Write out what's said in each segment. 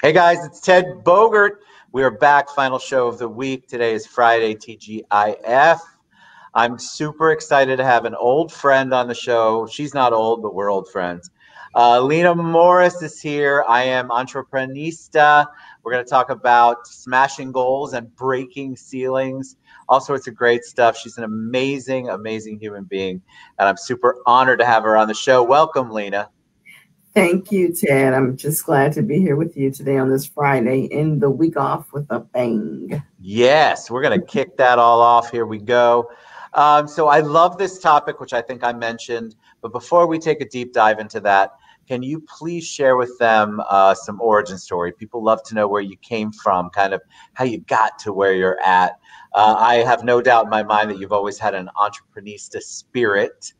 Hey guys, it's Ted Bogert. We are back, final show of the week. Today is Friday, TGIF. I'm super excited to have an old friend on the show. She's not old, but we're old friends. Lena Morris is here. I am Entreprenista. We're going to talk about smashing goals and breaking ceilings, all sorts of great stuff. She's an amazing, amazing human being, and I'm super honored to have her on the show. Welcome, Lena. Thank you, Ted. I'm just glad to be here with you today on this Friday, end the week off with a bang. Yes, we're going to kick that all off. Here we go. So I love this topic, which I think I mentioned. But before we take a deep dive into that, can you please share with them some origin story? People love to know where you came from, kind of how you got to where you're at. I have no doubt in my mind that you've always had an entreprenista spirit.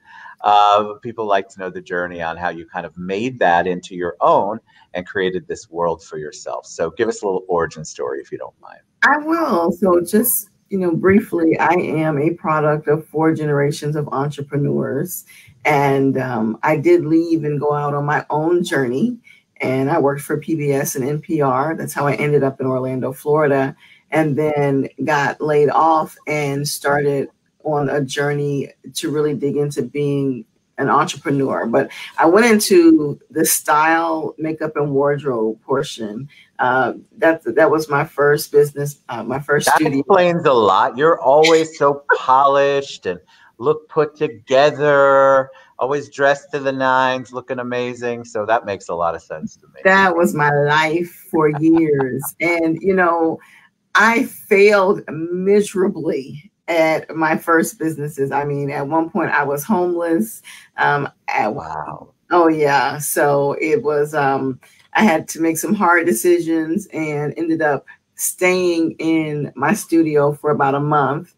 People like to know the journey on how you kind of made that into your own and created this world for yourself. So give us a little origin story if you don't mind. I will. So just, briefly, I am a product of 4 generations of entrepreneurs. And I did leave and go out on my own journey. And I worked for PBS and NPR. That's how I ended up in Orlando, Florida, and then got laid off and started on a journey to really dig into being an entrepreneur. But I went into the style, makeup, and wardrobe portion. That was my first business, my first studio. That explains a lot. You're always so polished and look put together, always dressed to the nines, looking amazing. So that makes a lot of sense to me. That was my life for years. And, I failed miserably at my first businesses. I mean, at one point I was homeless. Wow. Oh yeah. So it was, I had to make some hard decisions and ended up staying in my studio for about a month,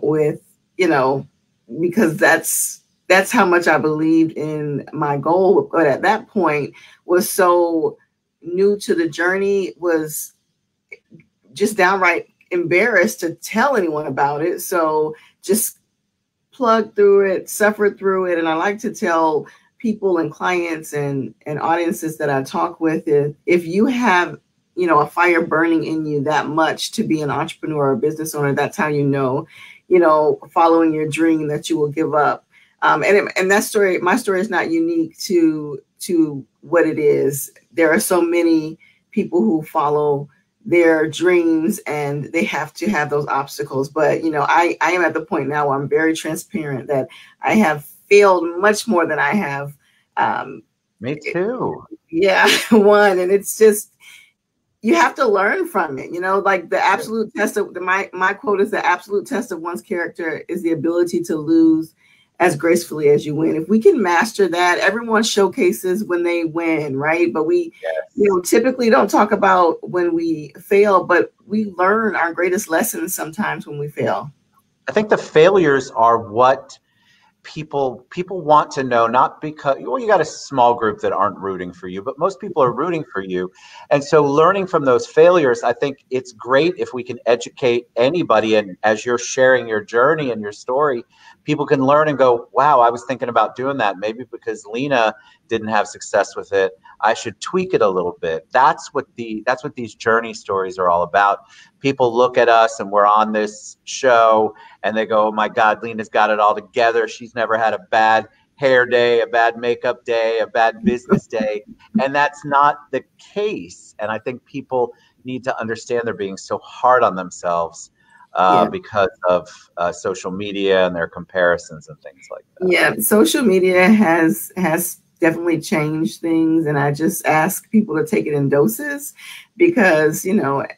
with, because that's how much I believed in my goal. But at that point was so new to the journey, was just downright embarrassed to tell anyone about it. So just plugged through it, suffered through it. And I like to tell people and clients and audiences that I talk with, if you have, a fire burning in you that much to be an entrepreneur or business owner, that's how following your dream, that you will give up. And that story, my story is not unique to what it is. There are so many people who follow their dreams and they have to have those obstacles. But, I am at the point now where I'm very transparent that I have failed much more than I have. Me too. Yeah, one. And it's just, you have to learn from it, like the absolute test of my quote is the absolute test of one's character is the ability to lose as gracefully as you win. If we can master that, everyone showcases when they win, right? But we, typically don't talk about when we fail, but we learn our greatest lessons sometimes when we fail. I think the failures are what people want to know, not because, you got a small group that aren't rooting for you, but most people are rooting for you. And so learning from those failures, I think it's great if we can educate anybody. And as you're sharing your journey and your story, people can learn and go, wow, I was thinking about doing that. Maybe because Lena didn't have success with it, I should tweak it a little bit. That's what these journey stories are all about. People look at us and we're on this show and they go, oh my God, Lena's got it all together. She's never had a bad hair day, a bad makeup day, a bad business day. And that's not the case. And I think people need to understand they're being so hard on themselves because of social media and their comparisons and things like that. Yeah, social media has definitely changed things. And I just ask people to take it in doses because,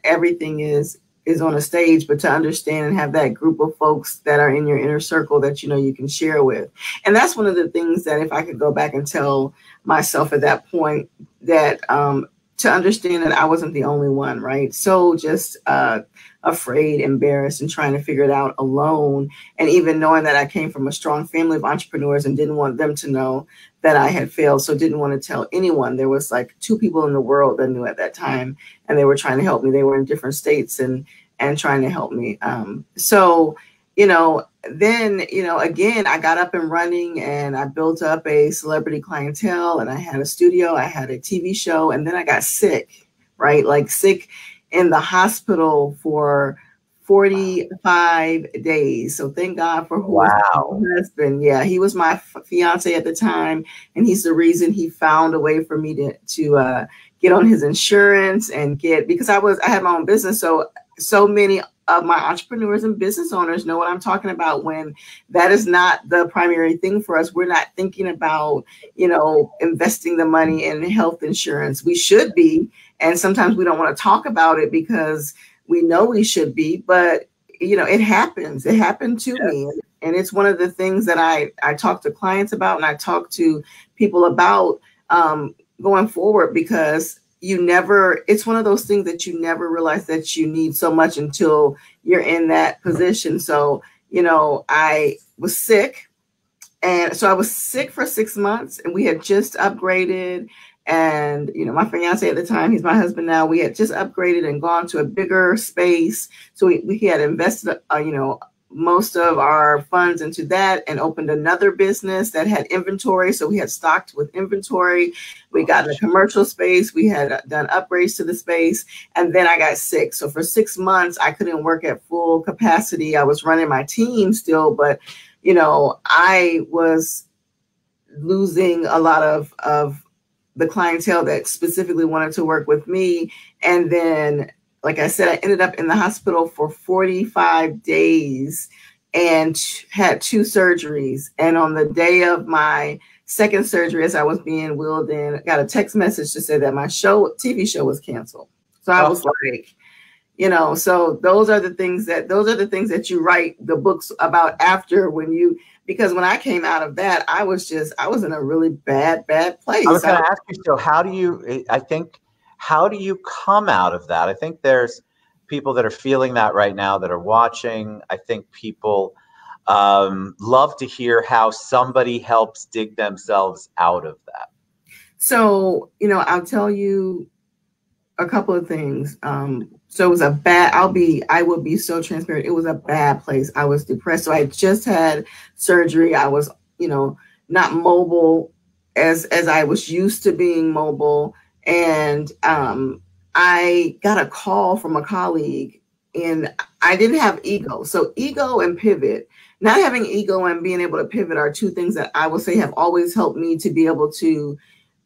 everything is on a stage, but to understand and have that group of folks that are in your inner circle that, you can share with. And that's one of the things that if I could go back and tell myself at that point that to understand that I wasn't the only one, right? So just afraid, embarrassed, and trying to figure it out alone. And even knowing that I came from a strong family of entrepreneurs and didn't want them to know that I had failed. So didn't want to tell anyone. There was like 2 people in the world that knew at that time, and they were trying to help me. They were in different states and trying to help me. Then, again, I got up and running and I built up a celebrity clientele and I had a studio, I had a TV show, and then I got sick right? Like sick in the hospital for 45 days. So thank God for who was my husband. Yeah, he was my fiance at the time, and he's the reason he found a way for me to get on his insurance and because I had my own business. So many of my entrepreneurs and business owners know what I'm talking about when that is not the primary thing for us. We're not thinking about, investing the money in health insurance. We should be. And sometimes we don't want to talk about it because we know we should be, but it happens. It happened to me. And it's one of the things that I talk to clients about, and I talk to people about going forward, because it's one of those things that you never realize that you need so much until you're in that position. So, I was sick. And so I was sick for 6 months, and we had just upgraded. And, my fiance at the time, he's my husband now, we had just upgraded and gone to a bigger space. So we had invested, most of our funds into that and opened another business that had inventory. So we had stocked with inventory. We got in a commercial space. We had done upgrades to the space. And then I got sick. So for 6 months, I couldn't work at full capacity. I was running my team still, but, I was losing a lot of the clientele that specifically wanted to work with me. And then, like I said, I ended up in the hospital for 45 days and had 2 surgeries. And on the day of my second surgery, as I was being wheeled in, I got a text message to say that my TV show was canceled. So I was like, so those are the things that you write the books about after, because when I came out of that, I was in a really bad place. I was going to ask you, so how do you come out of that? I think there's people that are feeling that right now that are watching. I think people love to hear how somebody helps dig themselves out of that. So, I'll tell you a couple of things. So it was I will be so transparent. It was a bad place. I was depressed. So I just had surgery. I was, not mobile as I was used to being mobile. And I got a call from a colleague, and I didn't have ego. So ego and pivot, not having ego and being able to pivot are 2 things that I will say have always helped me to be able to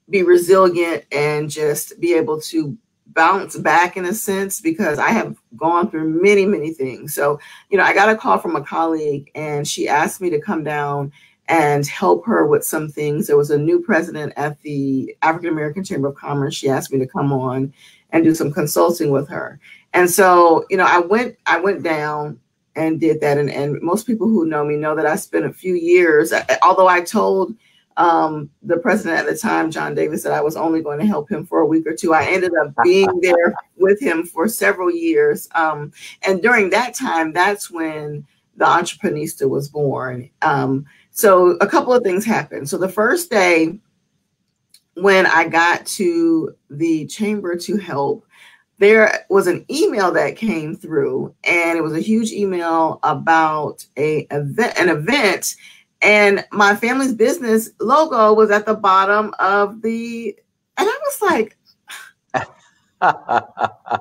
be resilient and just be able to bounce back in a sense, because I have gone through many, many things. So, I got a call from a colleague, and she asked me to come down and help her with some things. There was a new president at the African American Chamber of Commerce. She asked me to come on and do some consulting with her. And so, I went down and did that. And most people who know me know that I spent a few years, although I told the president at the time, John Davis, that I was only going to help him for a week or 2. I ended up being there with him for several years. And during that time, that's when the Entreprenista was born. So a couple of things happened. So the first day when I got to the chamber to help, there was an email that came through, and it was a huge email about an event. And my family's business logo was at the bottom of and I was like,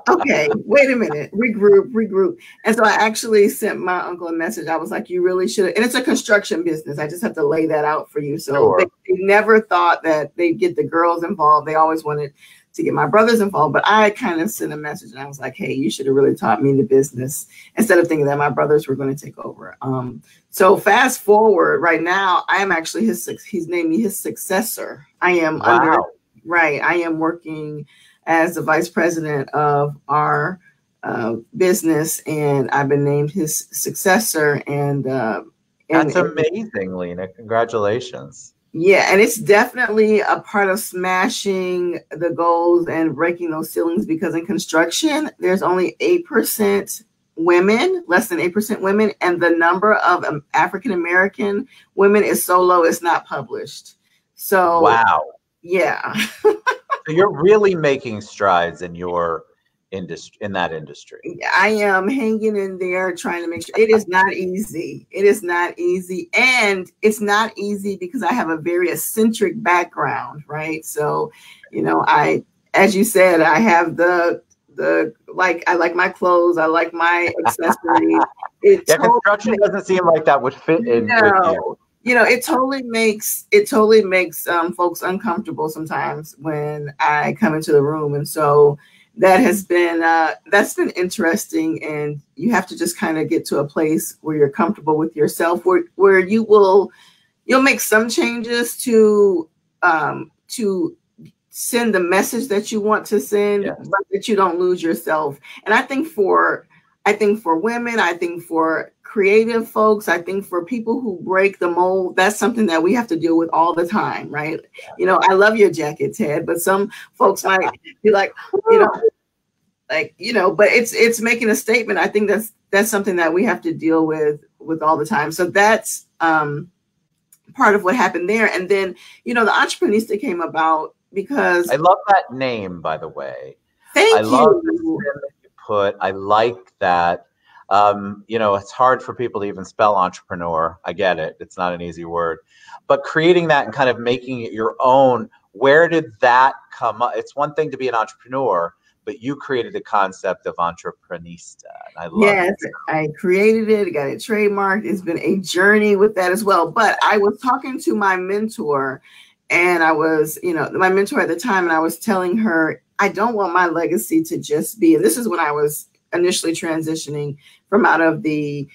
okay, wait a minute, regroup. And so I actually sent my uncle a message. I was like, you really should. And it's a construction business. I just have to lay that out for you. So sure. They never thought that they'd get the girls involved. They always wanted to get my brothers involved. But I kind of sent a message, and I was like, hey, you should have really taught me the business instead of thinking that my brothers were going to take over. So fast forward right now, I am actually he's named me his successor. I am I am working as the vice president of our business, and I've been named his successor. And that's amazing, Lena. Congratulations. Yeah, and it's definitely a part of smashing the goals and breaking those ceilings, because in construction, there's only 8% women, less than 8% women, and the number of African-American women is so low, it's not published. So, wow. Yeah. So you're really making strides in your industry, in that industry. I am hanging in there, trying to make sure. It is not easy. It is not easy. And it's not easy because I have a very eccentric background, right? So, as you said, I have I like my clothes, I like my accessories. Yeah, construction doesn't seem like that would fit in with you. You know, it totally makes folks uncomfortable sometimes when I come into the room, and so that's been interesting. And you have to just kind of get to a place where you're comfortable with yourself, where you'll make some changes to send the message that you want to send, Yes. but that you don't lose yourself. And I think for women, I think for creative folks, I think for people who break the mold, that's something that we have to deal with all the time, right? Yeah. You know, I love your jacket, Ted, but some folks might be like, but it's making a statement. I think that's something that we have to deal with all the time. So that's part of what happened there. And then, the Entreprenista came about because I love that name, by the way. Thank you. Love the spin that you put. I like that. It's hard for people to even spell entrepreneur. I get it. It's not an easy word. But creating that and kind of making it your own, where did that come up? It's one thing to be an entrepreneur, but you created the concept of Entreprenista. And I love it. Yes, I created it. I got it trademarked. It's been a journey with that as well. But I was talking to my mentor, and I was, my mentor at the time, and I was telling her, I don't want my legacy to just be, and this is when I was initially transitioning from out of the,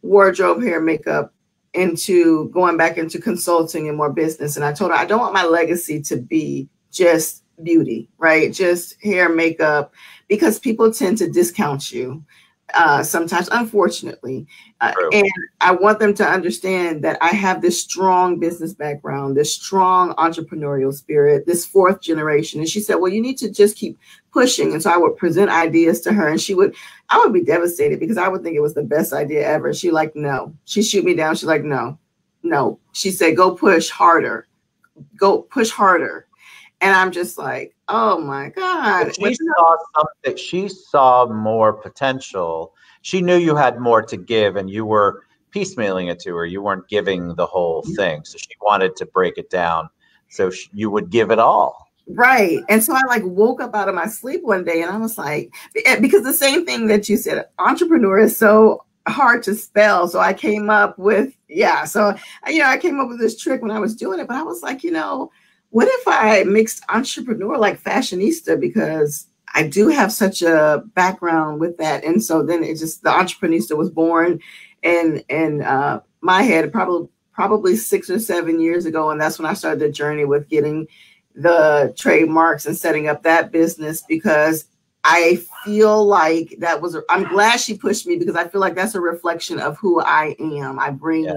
wardrobe, hair, makeup, into going back into consulting and more business. And I told her, I don't want my legacy to be just beauty, right? Just hair, makeup, because people tend to discount you sometimes, unfortunately. And I want them to understand that I have this strong business background, this strong entrepreneurial spirit, this fourth generation. And she said, well, you need to just keep pushing. And so I would present ideas to her, and I would be devastated because I would think it was the best idea ever. She like, no, she shoot me down. She's like, no. She said, go push harder, go push harder. And I'm just like, oh my God. She saw more potential. She knew you had more to give, and you were piecemealing it to her. You weren't giving the whole thing. So she wanted to break it down so you would give it all. Right. And so I woke up out of my sleep one day, and I was like, because the same thing that you said, entrepreneur is so hard to spell. So I came up with, I came up with this trick when I was doing it, but I was like, what if I mixed entrepreneur like fashionista, because I do have such a background with that. And so then the Entreprenista was born in my head probably 6 or 7 years ago. And that's when I started the journey with getting the trademarks and setting up that business, because I feel like I'm glad she pushed me, because I feel like that's a reflection of who I am. I bring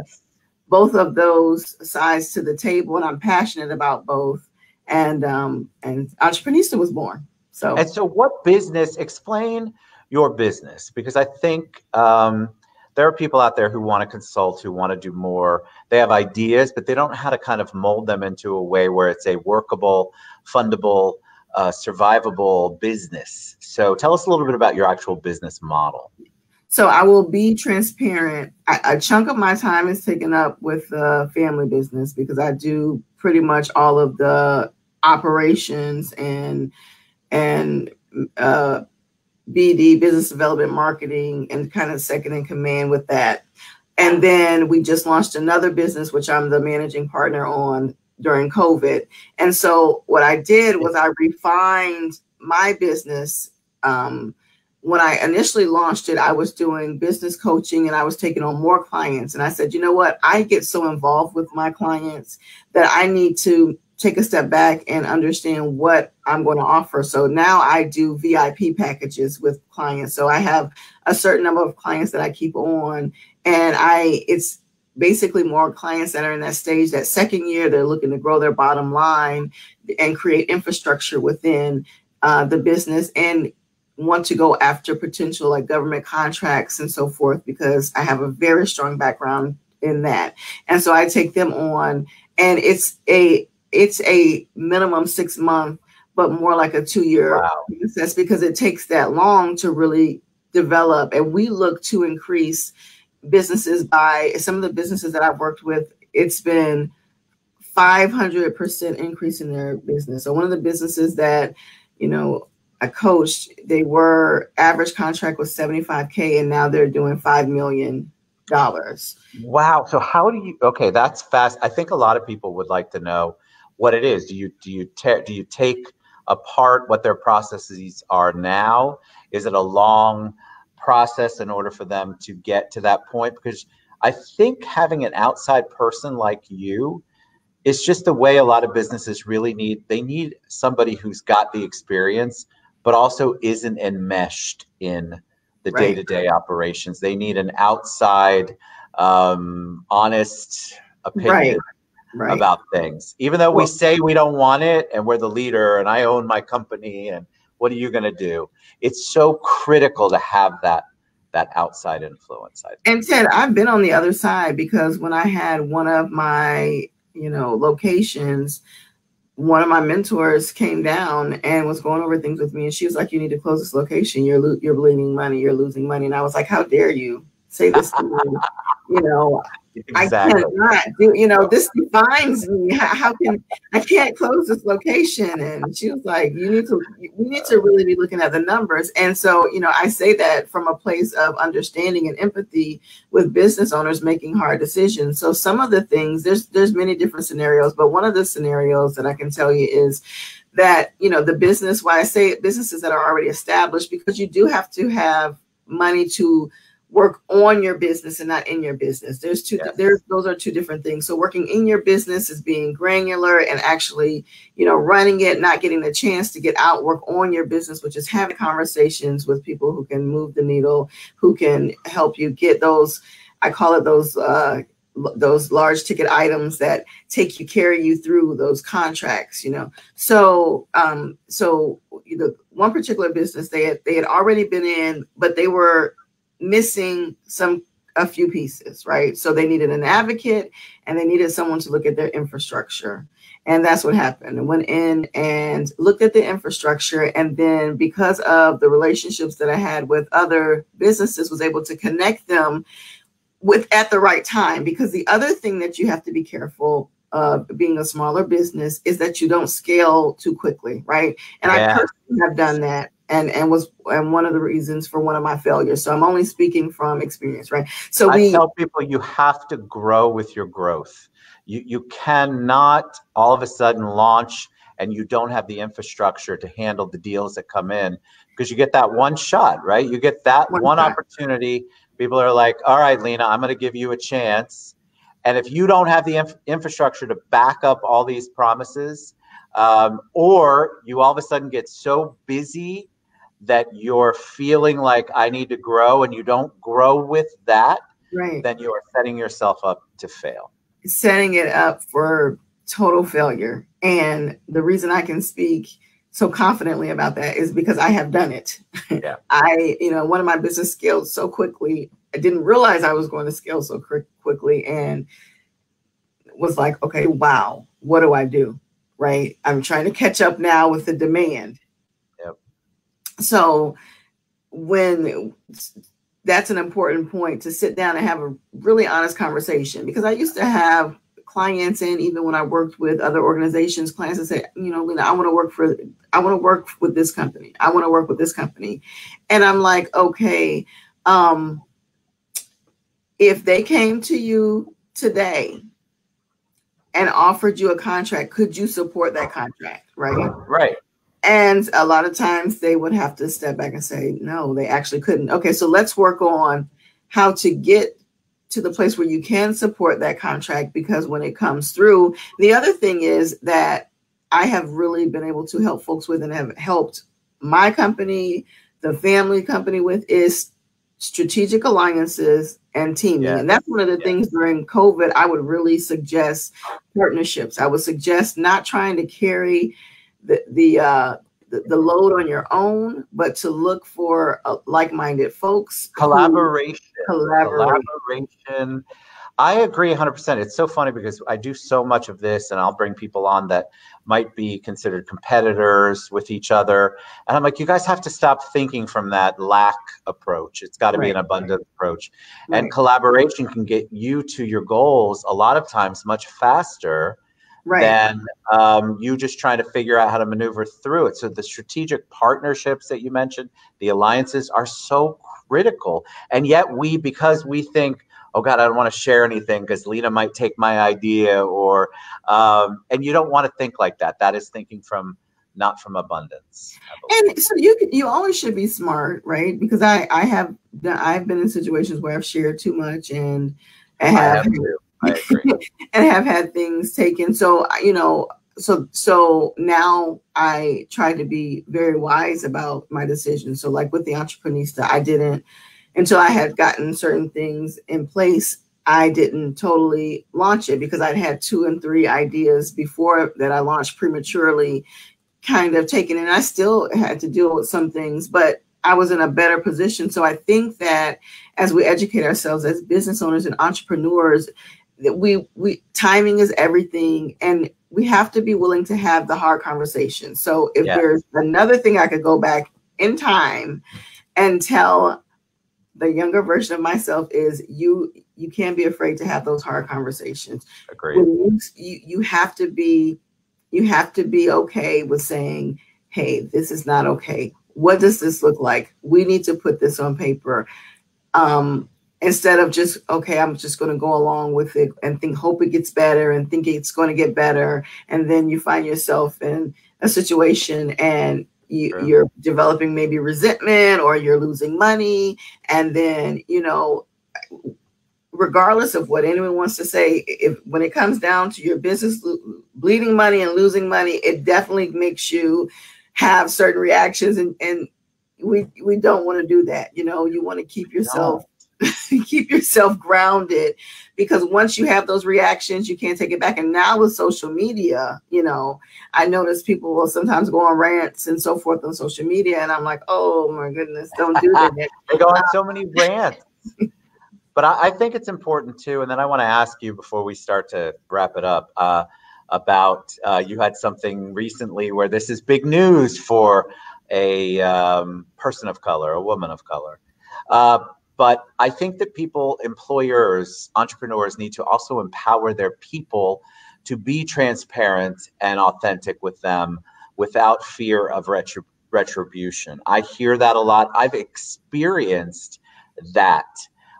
both of those sides to the table, and I'm passionate about both. And Entreprenista was born. So what business, explain your business, because I think there are people out there who want to consult, who want to do more. They have ideas, but they don't know how to kind of mold them into a way where it's a workable, fundable, survivable business. So tell us a little bit about your actual business model. So I will be transparent. A chunk of my time is taken up with the family business, because I do pretty much all of the operations and BD, business development, marketing, and kind of second in command with that. And then we just launched another business, which I'm the managing partner on during COVID. And so what I did was I refined my business. When I initially launched it, I was doing business coaching, and I was taking on more clients. And I said, you know what? I get so involved with my clients that I need to take a step back and understand what I'm going to offer. So now I do VIP packages with clients. So I have a certain number of clients that I keep on, and it's basically more clients that are in that stage, that second year, they're looking to grow their bottom line and create infrastructure within the business, and want to go after potential like government contracts and so forth, because I have a very strong background in that. And so I take them on, and it's a minimum 6 month, but more like a 2-year process, because it takes that long to really develop. And we look to increase businesses by some of the businesses that I've worked with. It's been 500% increase in their business. So one of the businesses that, I coached, they were average contract was 75K, and now they're doing $5 million. Wow. So how do you, okay, that's fast. I think a lot of people would like to know what it is. Do you take apart what their processes are now? Is it a long process in order for them to get to that point? Because I think having an outside person like you, it's just the way a lot of businesses really need somebody who's got the experience, but also isn't enmeshed in the day-to-day operations. They need an outside, honest opinion about things. Even though we say we don't want it and we're the leader and I own my company and what are you going to do? It's so critical to have that outside influence. And Ted, I've been on the other side, because when I had one of my locations, one of my mentors came down and was going over things with me, and she was like, "You need to close this location. You're bleeding money. You're losing money." And I was like, "How dare you say this to me?" Exactly. I cannot do. This defines me. How can I can't close this location? And she was like, "We need to really be looking at the numbers." And so, I say that from a place of understanding and empathy with business owners making hard decisions. So some of the things, there's many different scenarios, but one of the scenarios that I can tell you is that, the business, why I say businesses that are already established, because you do have to have money to work on your business and not in your business. Those are two different things. So working in your business is being granular and actually, running it, not getting the chance to get out, work on your business, which is having conversations with people who can move the needle, who can help you get those, I call it those large ticket items that carry you through those contracts, So, one particular business they had already been in, but they were missing a few pieces, right? So they needed an advocate and they needed someone to look at their infrastructure. And that's what happened. I went in and looked at the infrastructure. And then because of the relationships that I had with other businesses, was able to connect them at the right time. Because the other thing that you have to be careful of being a smaller business is that you don't scale too quickly, right? And I personally have done that. And was one of the reasons for one of my failures. So I'm only speaking from experience, right? So I tell people you have to grow with your growth. You cannot all of a sudden launch and you don't have the infrastructure to handle the deals that come in, because you get that one shot, right? You get that one opportunity. People are like, "All right, Lena, I'm going to give you a chance." And if you don't have the infrastructure to back up all these promises, or you all of a sudden get so busy that you're feeling like I need to grow and you don't grow with that, then you are setting yourself up to fail. Setting it up for total failure. And the reason I can speak so confidently about that is because I have done it. Yeah. One of my business scaled so quickly. I didn't realize I was going to scale so quickly, and was like, okay, wow, what do I do? Right. I'm trying to catch up now with the demand. So that's an important point, to sit down and have a really honest conversation, because I used to have clients, and even when I worked with other organizations, clients that say, Lena, I want to work with this company. I want to work with this company. And I'm like, okay, if they came to you today and offered you a contract, could you support that contract? Right. Right. And a lot of times they would have to step back and say, no, they actually couldn't. Okay, so let's work on how to get to the place where you can support that contract, because when it comes through, the other thing is that I have really been able to help folks with, and have helped my company, the family company with, is strategic alliances and teaming. And that's one of the things during COVID, I would really suggest partnerships. I would suggest not trying to carry the load on your own, but to look for like-minded folks. Collaboration. I agree 100%. It's so funny because I do so much of this, and I'll bring people on that might be considered competitors with each other. And I'm like, you guys have to stop thinking from that lack approach. It's got to be an abundant approach. And collaboration can get you to your goals a lot of times much faster Right. than you just trying to figure out how to maneuver through it. So the strategic partnerships that you mentioned, the alliances are so critical. And yet because we think, oh God, I don't want to share anything because Lena might take my idea, or and you don't want to think like that. That is thinking not from abundance. And so you always should be smart, right? Because I've been in situations where I've shared too much and I have too. I agree. and have had things taken. So so now I try to be very wise about my decisions. So like with the Entreprenista, I didn't, until I had gotten certain things in place, I didn't totally launch it because I'd had 2 and 3 ideas before that I launched prematurely, kind of taken, and I still had to deal with some things, but I was in a better position. So I think that as we educate ourselves as business owners and entrepreneurs, that we timing is everything, and we have to be willing to have the hard conversation. So if there's another thing I could go back in time and tell the younger version of myself, is you can't be afraid to have those hard conversations. Agreed. You have to be okay with saying, hey, this is not okay. What does this look like? We need to put this on paper. Instead of just, okay, I'm just going to go along with it and hope it gets better and think it's going to get better. And then you find yourself in a situation and you're developing maybe resentment, or you're losing money. And then, regardless of what anyone wants to say, when it comes down to your business bleeding money and losing money, it definitely makes you have certain reactions, and we don't want to do that. You want to keep yourself grounded, because once you have those reactions, you can't take it back. And now with social media, I notice people will sometimes go on rants and so forth on social media, and I'm like, oh my goodness, don't do that. They go on so many rants. But I think it's important too, and then I want to ask you before we start to wrap it up, about you had something recently where this is big news for a person of color, a woman of color. But I think that employers, entrepreneurs need to also empower their people to be transparent and authentic with them without fear of retribution. I hear that a lot. I've experienced that,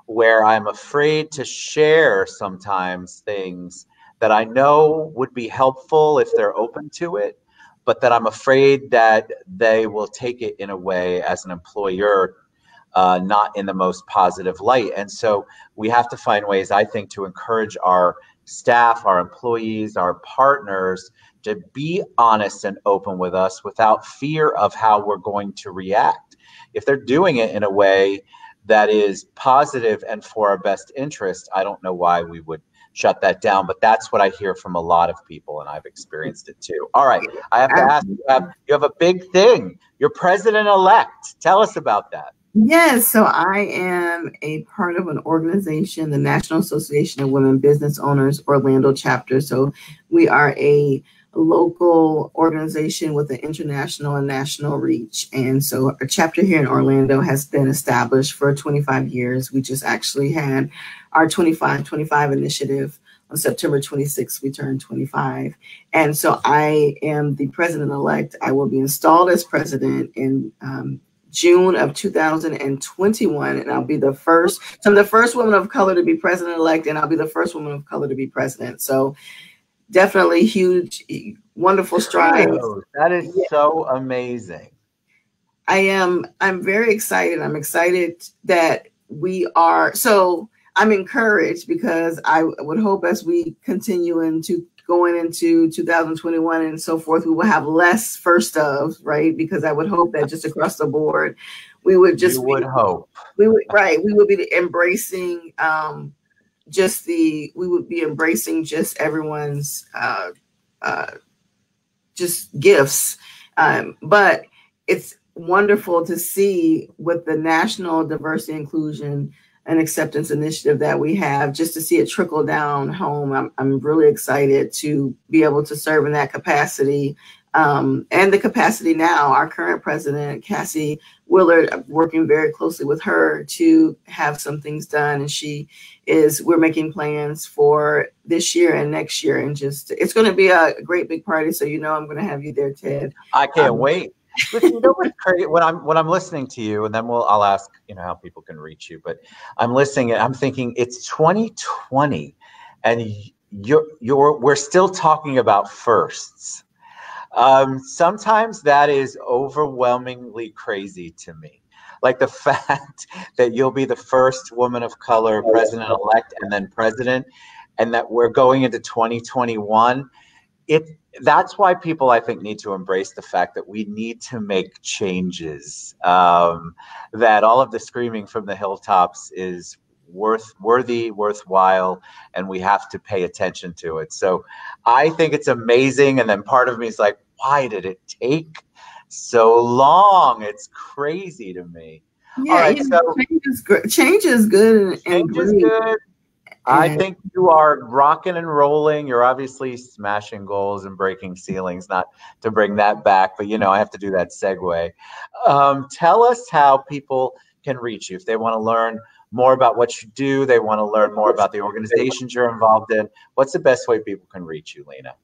where I'm afraid to share sometimes things that I know would be helpful if they're open to it, but that I'm afraid that they will take it in a way as an employer, not in the most positive light. And so we have to find ways, I think, to encourage our staff, our employees, our partners to be honest and open with us without fear of how we're going to react. If they're doing it in a way that is positive and for our best interest, I don't know why we would shut that down. But that's what I hear from a lot of people, and I've experienced it too. All right, I have to ask, you have a big thing. You're president-elect. Tell us about that. Yes, so I am a part of an organization, the National Association of Women Business Owners, Orlando chapter. So we are a local organization with an international and national reach. And so a chapter here in Orlando has been established for 25 years. We just actually had our 25 initiative on September 26th. We turned 25. And so I am the president-elect. I will be installed as president in June of 2021, and I'll be the first. So I'm the first woman of color to be president-elect, and I'll be the first woman of color to be president. So definitely huge, wonderful strides. That is so amazing. I'm very excited. I'm excited that we are. So I'm encouraged, because I would hope as we continue going into 2021 and so forth, we will have less first of, right? Because I would hope that just across the board, we would just we would be embracing just everyone's just gifts. But it's wonderful to see with the National Diversity Inclusion and Acceptance Initiative that we have, just to see it trickle down home. I'm really excited to be able to serve in that capacity. and the capacity now. Our current president, Cassie Willard, working very closely with her to have some things done. And we're making plans for this year and next year. And it's going to be a great big party. So, I'm going to have you there, Ted. I can't wait. Listen, you know what's crazy? When I'm listening to you, and then I'll ask, how people can reach you. But I'm listening and I'm thinking it's 2020, and we're still talking about firsts. Sometimes that is overwhelmingly crazy to me. Like the fact that you'll be the first woman of color president-elect and then president, and that we're going into 2021. That's why people, I think, need to embrace the fact that we need to make changes, that all of the screaming from the hilltops is worthwhile, and we have to pay attention to it. So I think it's amazing. And then part of me is like, why did it take so long? It's crazy to me. Yeah, all right, change is good. Change is good. I think you are rocking and rolling. You're obviously smashing goals and breaking ceilings, not to bring that back, but I have to do that segue. Tell us how people can reach you if they want to learn more about what you do. They want to learn more about the organizations you're involved in. What's the best way people can reach you, Lena?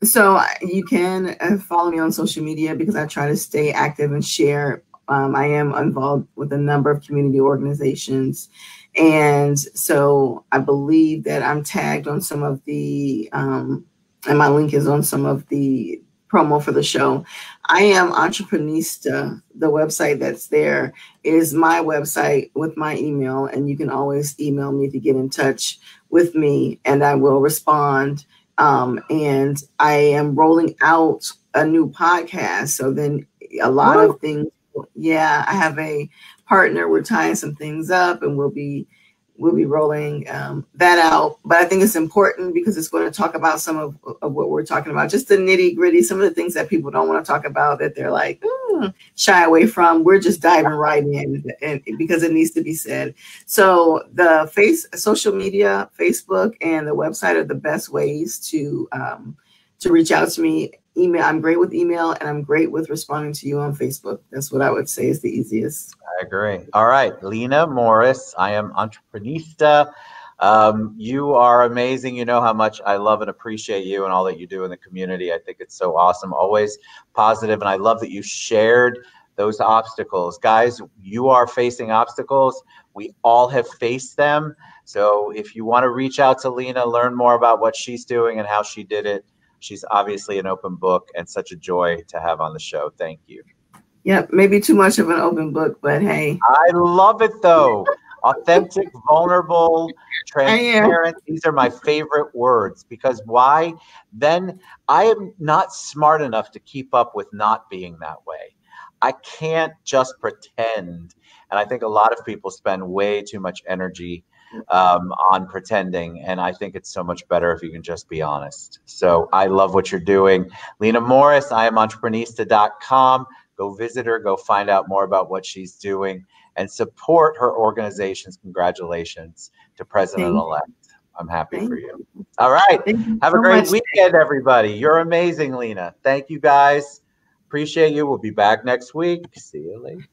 So you can follow me on social media because I try to stay active and share. I am involved with a number of community organizations. And so I believe that I'm tagged on some of the, and my link is on some of the promo for the show. I am Entreprenista. The website that's there is my website with my email, and you can always email me to get in touch with me, and I will respond. And I am rolling out a new podcast. So then a lot of things. Yeah, I have a partner. We're tying some things up, and we'll be rolling that out. But I think it's important because it's going to talk about some of what we're talking about, just the nitty gritty, some of the things that people don't want to talk about, that they're like shy away from. We're just diving right in, and because it needs to be said. So the social media, Facebook, and the website are the best ways to reach out to me. Email. I'm great with email, and I'm great with responding to you on Facebook. That's what I would say is the easiest. I agree. All right. Lena Morris, I am Entreprenista. You are amazing. You know how much I love and appreciate you and all that you do in the community. I think it's so awesome, always positive. And I love that you shared those obstacles. Guys, you are facing obstacles. We all have faced them. So if you want to reach out to Lena, learn more about what she's doing and how she did it, she's obviously an open book and such a joy to have on the show. Thank you. Yep, maybe too much of an open book, but hey. I love it though. Authentic, vulnerable, transparent. These are my favorite words, because why? Then I am not smart enough to keep up with not being that way. I can't just pretend. And I think a lot of people spend way too much energy on pretending. And I think it's so much better if you can just be honest. So I love what you're doing. Lena Morris, I am entreprenista.com. Go visit her, go find out more about what she's doing, and support her organizations. Congratulations to President-elect. I'm happy for you. All right. Have a great weekend, everybody. You're amazing, Lena. Thank you, guys. Appreciate you. We'll be back next week. See you later.